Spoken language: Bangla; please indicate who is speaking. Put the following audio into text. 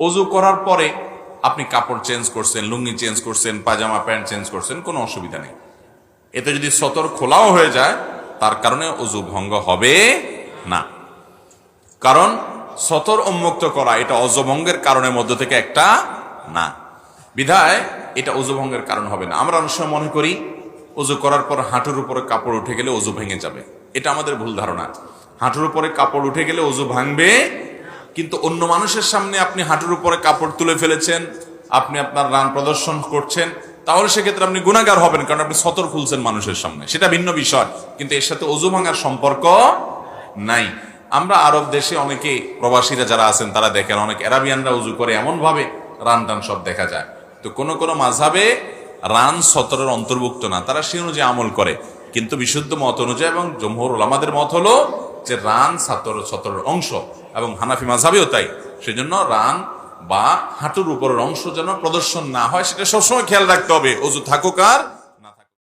Speaker 1: অজু করার পরে আপনি কাপড় চেঞ্জ করছেন, লুঙ্গি চেঞ্জ করছেন, পাজামা প্যান্ট চেঞ্জ করছেন, কোনো অসুবিধা নেই। এতে যদি সতর খোলাও হয়ে যায় তার কারণে অজু ভঙ্গ হবে না, কারণ সতর উন্মুক্ত করা এটা অজু ভঙ্গের কারণের মধ্য থেকে একটা না, বিধায় এটা অজু ভঙ্গের কারণ হবে না। আমরা অনেক সময় মনে করি অজু করার পর হাঁটুর উপরে কাপড় উঠে গেলে অজু ভেঙে যাবে, এটা আমাদের ভুল ধারণা। হাঁটুর উপরে কাপড় উঠে গেলে অজু ভাঙবে, কিন্তু অন্য মানুষের সামনে আপনি হাঁটুর উপরে কাপড় তুলে ফেলেছেন, আপনি আপনার রান প্রদর্শন করছেন, তাহলে সেক্ষেত্রে আপনি গুনাহগার হবেন, কারণ আপনি সতর খুলছেন মানুষের সামনে, সেটা ভিন্ন বিষয়, কিন্তু এর সাথে অজু ভাঙার সম্পর্ক নাই। আমরা আরব দেশে অনেকে প্রবাসীরা যারা আছেন তারা দেখেন অনেক আরাবিয়ানরা উজু করে এমন ভাবে রান টান সব দেখা যায়। তো কোন কোন মাযহাবে রান সতরের অন্তর্ভুক্ত না, তারা সে অনুযায়ী আমল করে, কিন্তু বিশুদ্ধ মত অনুযায়ী এবং জমহুর উলামাদের মত হলো যে রান সতরের অংশ, এবং হানাফি মাযহাবেও তাই। সেজন্য রান বা হাঁটুর উপরের অংশ যেন প্রদর্শন না হয় সেটা সবসময় খেয়াল রাখতে হবে, অজু থাকুক আর